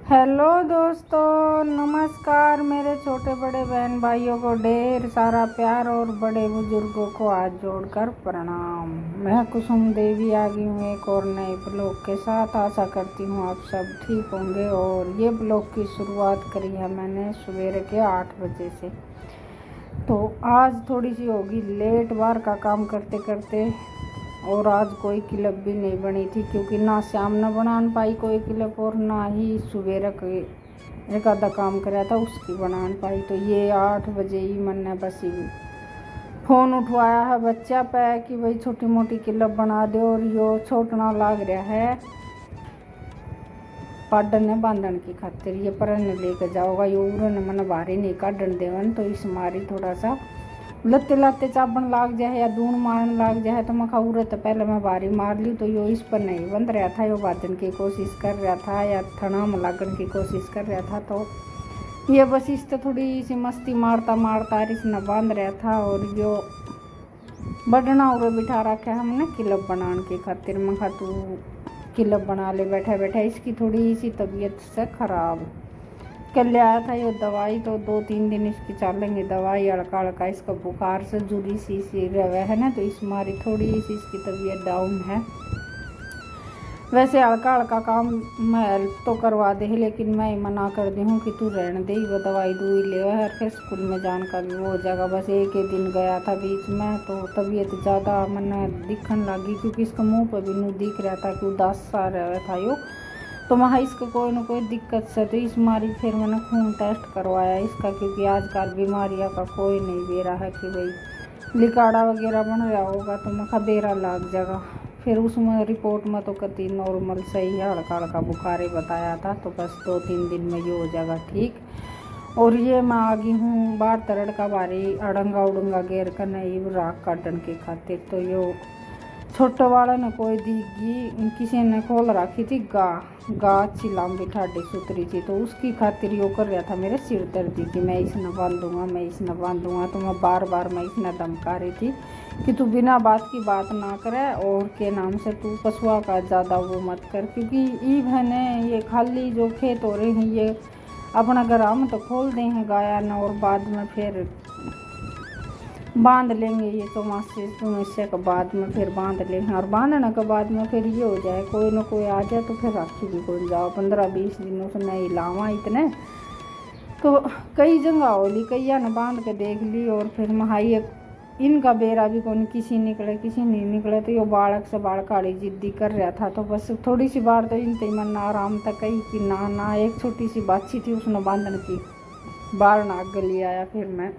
Hello दोस्तों, नमस्कार। मेरे छोटे बड़े बहन भाइयों को ढेर सारा प्यार और बड़े बुजुर्गों को हाथ जोड़कर प्रणाम। मैं कुसुम देवी आ गई हूँ एक और नए ब्लॉग के साथ। आशा करती हूँ आप सब ठीक होंगे। और ये ब्लॉग की शुरुआत करी है मैंने सवेरे के 8 बजे से। तो आज थोड़ी सी होगी लेट, बाहर का काम करते करते। और आज कोई क्लिप भी नहीं बनी थी क्योंकि ना शाम न बना पाई कोई क्लिप और ना ही सवेरे एक आधा काम कराया था उसकी बना पाई। तो ये 8 बजे ही मैंने बस फ़ोन उठवाया है बच्चा पे कि भाई छोटी मोटी क्लिप बना दो। और यो छोटना लाग रहा है पाडन बांधन की खातिर, ये परन लेके जाओगा। यो उड़न मन भारी नहीं काटन देवन। तो इस मारी थोड़ा सा लत्ते लत्ते चाबन लाग जाए या दून मारन लाग जाए तो मैं उड़त पहले मैं भारी मार ली। तो यो इस पर नहीं बंध रहा था, यो बांधन की कोशिश कर रहा था या थना में लागन की कोशिश कर रहा था। तो ये बस इस तो थोड़ी सी मस्ती मारता मारता इसने बांध रहा था। और यो बढ़ना उड़े बिठा रखा है हमने क्लिप बनाने की खातिर। मैं तू क्लिप बना ले बैठा बैठा। इसकी थोड़ी सी तबीयत से खराब कल आया था ये दवाई, तो 2-3 दिन इसकी चलेंगे दवाई। हल्का हल्का इसका बुखार से जुड़ी सी रवे है ना, तो इस मारी थोड़ी सी इसकी तबीयत डाउन है। वैसे हल्का हल्का काम मैं हेल्प तो करवा दे, लेकिन मैं मना कर दी हूँ कि तू रहने दे, वो दवाई दूई ले और फिर स्कूल में जाने का भी वो हो जाएगा। बस एक ही दिन गया था बीच में, तो तबीयत ज़्यादा मैंने दिखने लगी क्योंकि इसका मुँह पर भी नू दिख रहा था कि उदास सा रहा था यो। तो वहाँ इसको कोई ना कोई दिक्कत से, तो इस मारी फिर मैंने खून टेस्ट करवाया इसका, क्योंकि आजकल बीमारियाँ का कोई नहीं दे रहा है कि भाई लिकाड़ा वगैरह बन रहा होगा तो मैं बेरा लग जाएगा। फिर उसमें रिपोर्ट में तो कति नॉर्मल सही है, हल्का हल्का बुखार ही बताया था। तो बस 2-3 दिन में ये हो जाएगा ठीक। और ये मैं आ गई हूँ बाहर तरड़ का बारी अड़ंगा उड़ंगा गेर कर नहीं राख काटन की खातिर। तो यो छोटे वाला ने कोई दीगी किसी ने खोल रखी थी गा अच्छी लंबी ठाडी सुतरी थी, तो उसकी खातिर यो कर रहा था मेरे सिर दर्दी कि मैं इसने बांधूंगा मैं इसने बांधूंगा। तो मैं बार बार मैं इसने धमका रही थी कि तू बिना बात की बात ना करे और के नाम से तू पशुआ का ज़्यादा वो मत कर, क्योंकि ई बहने ये खाली जो खेत हो रहे हैं ये अपना घर हम तो खोल दे हैं गाया न, और बाद में फिर बांध लेंगे ये चौमासे के बाद में फिर बांध लेंगे। और बांधने के बाद में फिर ये हो जाए कोई ना कोई आ जाए तो फिर राखी भी कौन जाओ 15-20 दिनों से नहीं लावा इतने। तो कई जगह होली कई ने बांध के देख ली और फिर महाई इनका बेरा भी कौन किसी निकले किसी नहीं निकले। तो ये बालक से बालकाड़ी जिद्दी कर रहा था। तो बस थोड़ी सी बार तो इन मन आराम तक कही कि ना एक छोटी सी बाछी थी उसने बांधने की बार नाग गली आया। फिर मैं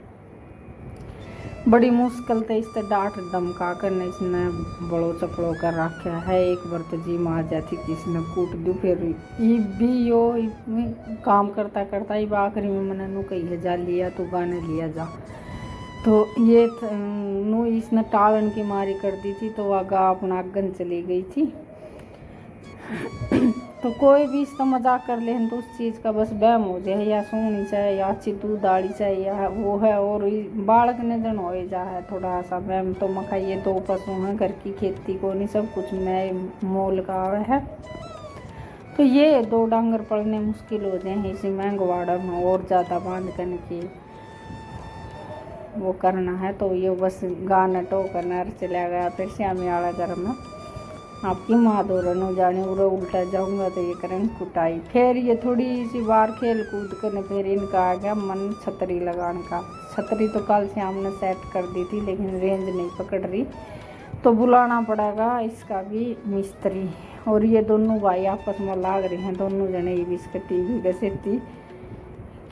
बड़ी मुश्किल से इस डांट धमका कर ने इसने बड़ो चपड़ो कर रखा है। एक बार तो जी मार जाती कि इसने कूट दू। फिर ये भी यो काम करता करता ही आखिरी में मैंने नू कही है जा लिया तू गाने लिया जा। तो ये नू इसने टालन की मारी कर दी थी, तो वह गा अपना आगन चली गई थी। तो कोई भी इसका मजाक कर ले तो उस चीज़ का बस बहम हो जाए या सोनी चाहे या अच्छी दूध दाड़ी चाहे या वो है। और बालक ने जन हो जा है थोड़ा सा बहम। तो मखा ये 2 पशु हैं घर की खेती को नहीं सब कुछ मैं मोल का आवे है। तो ये 2 डांगर पड़ने मुश्किल हो जाए इसी महंगवाड़ा में और ज़्यादा बांध करने की वो करना है। तो ये बस गाना टो करना चला गया। फिर श्यामी वाला घर में आपकी माँ दोरन हो जाने उड़े उल्टा जाऊंगा तो ये करें कुटाई। फिर ये थोड़ी सी बार खेल कूद कर फिर इनका आ गया मन छतरी लगाने का। छतरी तो कल से हमने सेट कर दी थी लेकिन रेंज नहीं पकड़ रही, तो बुलाना पड़ेगा इसका भी मिस्त्री। और ये दोनों भाई आपस में लाग रहे हैं, दोनों जने ये भी इसका टीवी घसेती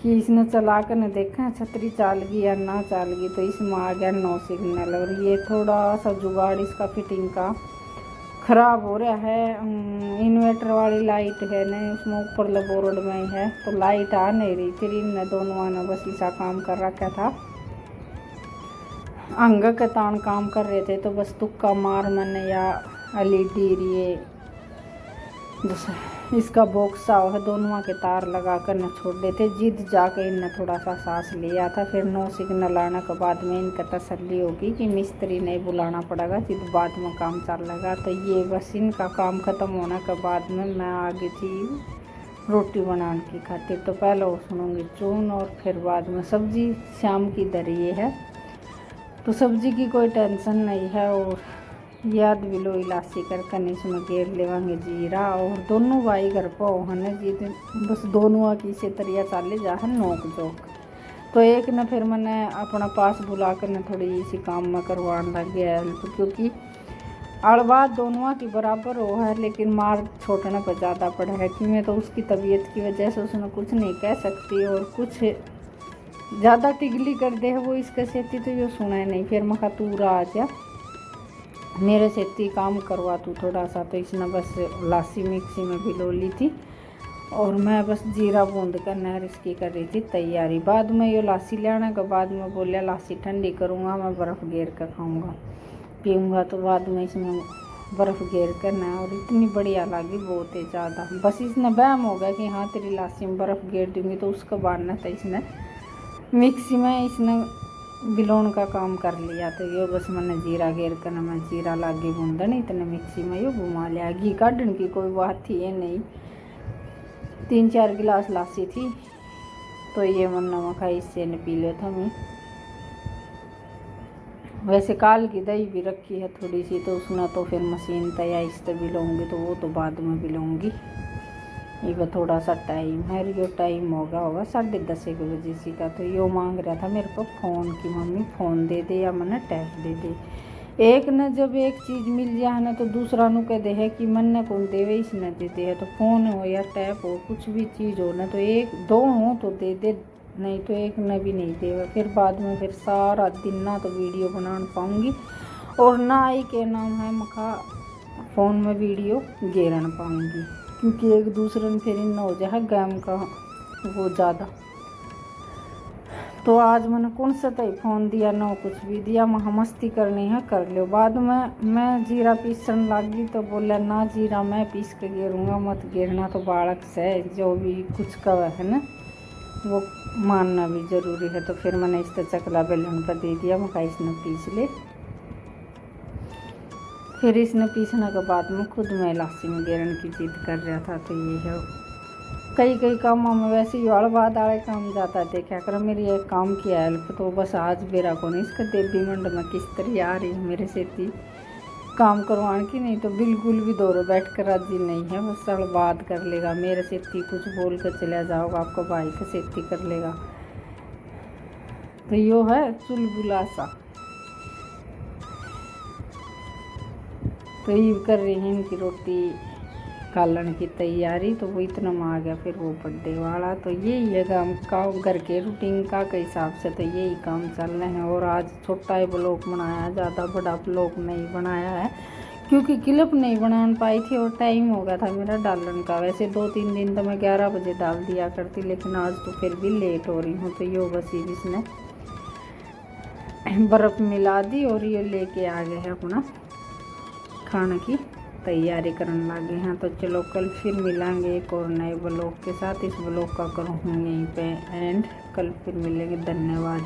कि इसने चला कर न देखा छतरी चाल गई या ना चाल गई। तो इसमें आ गया 9 सिग्नल। और ये थोड़ा सा जुगाड़ इसका फिटिंग का ख़राब हो रहा है। इन्वर्टर वाली लाइट है नहीं उसमें ऊपर बोर्ड में ही है, तो लाइट आ नहीं रही थी। इन दोनों आना बस ऐसा काम कर रखा था, अंग के तान काम कर रहे थे। तो बस तुक्का मार मैंने या LED ये इसका बॉक्स आओ है दोनों के तार लगा कर न छोड़ देते। जिद जाके इनने थोड़ा सा सांस लिया था। फिर 9 सिग्नल आने के बाद में इनका तसल्ली होगी कि मिस्त्री नहीं बुलाना पड़ेगा, जिद बाद में काम चल लगा। तो ये बस इनका काम ख़त्म होने के बाद में मैं आ गई थी रोटी बनाने की खातिर। तो पहले उसनूँगी चून और फिर बाद में सब्जी शाम की दरिए है, तो सब्जी की कोई टेंशन नहीं है। और याद भी लो इलायची करके इसमें गेर लेवांगे जीरा। और दोनों भाई घर पर होने जी बस दोनों की से तरिया चाले जा है नोक जोक। तो एक ने फिर मैंने अपना पास बुला कर ने थोड़ी इसी काम में करवाने लग गया हेल्प, क्योंकि अड़बात दोनों की बराबर हो है, लेकिन मार छोटने पर ज़्यादा पड़ा है कि मैं तो उसकी तबीयत की वजह से उसने कुछ नहीं कह सकती। और कुछ ज़्यादा टिगली कर दे है वो इसका सेती, तो ये सुना नहीं। फिर मैं कहा तू आ जा मेरे सेती काम करवा तू थोड़ा सा। तो इसने बस लासी मिक्सी में भिगो ली थी और मैं बस जीरा बूंद कर नहर इसकी कर रही थी तैयारी। बाद में ये लासी लेने के बाद में बोलिया लासी ठंडी करूँगा, मैं बर्फ़ गेर कर खाऊँगा पीऊँगा। तो बाद में इसमें बर्फ़ गेर करना और इतनी बढ़िया लगी, बहुत ही ज़्यादा। बस इसने वहम हो गया कि हाँ तेरी लासी में बर्फ़ गेर दूँगी, तो उसका बांधना था इसने मिक्सी में इसने बिलोन का काम कर लिया। तो यो बस मैंने जीरा गेर कर मैं जीरा लागे बूंदन इतने मिक्सी में यो घुमा लिया। घी काटने की कोई बात थी ये नहीं, 3-4 गिलास लासी थी, तो ये मन नमक इससे ने पी लिया था मैं। वैसे काल की दही भी रखी है थोड़ी सी, तो उसने तो फिर मशीन तैयार इस तरह भी लूँगी, तो वो तो बाद में भी लूँगी। ये थोड़ा सा टाइम है, यो टाइम होगा 10:30 बजे सी का। तो यो मांग रहा था मेरे को फ़ोन की मम्मी फ़ोन दे दे या मैंने टैब दे दे। एक न जब एक चीज़ मिल जाए ना तो दूसरा नु कह दे है कि मन ने कौन देवे इसने दे दे है। तो फ़ोन हो या टैब हो कुछ भी चीज़ हो ना, तो एक दो हो तो दे दे, नहीं तो एक न भी नहीं देगा। फिर बाद में फिर सारा दिन ना तो वीडियो बना पाऊँगी और ना ही के नाम है मखा फ़ोन में वीडियो गेरन पाऊँगी, क्योंकि एक दूसरे में फिर इन हो जाए गेम का वो ज़्यादा। तो आज मैंने कौन सा तय फ़ोन दिया ना कुछ भी दिया, महा मस्ती करनी है कर लो। बाद में मैं जीरा पीसन लगी तो बोला ना जीरा मैं पीस के गेरूँगा, मत गेरना, तो बालक से जो भी कुछ कहा है ना वो मानना भी ज़रूरी है। तो फिर मैंने इस तरह चकला बेलन पर दे दिया, मैं इसने पीस ले। फिर इसने पीसने के बाद में खुद में लासी में गेरन की जिद कर रहा था। तो ये है कई कामों में वैसे ही बाद आड़े काम जाता है। देखा कर मेरी एक काम की हेल्प, तो बस आज बेरा को नहीं इसका देवी मंड में किस तरह आ रही है मेरे सेती काम करवाने की, नहीं तो बिल्कुल भी दौरे बैठ कर राजी नहीं है। बस सब बात कर लेगा मेरे सेती, कुछ बोल कर चला जाओगा आपको भाई का सेती कर लेगा। तो यो है चुलबुला सा। तो ये कर रही है इनकी रोटी कालन की तैयारी। तो वो इतना में आ गया फिर वो बर्थडे वाला। तो यही है काम का घर के रूटीन का के हिसाब से, तो यही काम चल रहे हैं। और आज छोटा ही ब्लॉग बनाया, ज़्यादा बड़ा ब्लॉग नहीं बनाया है, क्योंकि क्लिप नहीं बना पाई थी और टाइम हो गया था मेरा डालन का। वैसे 2-3 दिन तो मैं 11 बजे डाल दिया करती, लेकिन आज तो फिर भी लेट हो रही हूँ। तो यो बस इसने बर्फ़ मिला दी और ये लेके आ गए हैं अपना खाने की तैयारी करने लगे हैं। तो चलो कल फिर मिलेंगे एक और नए ब्लॉग के साथ। इस ब्लॉग का करूँ यहीं पे एंड, कल फिर मिलेंगे। धन्यवाद।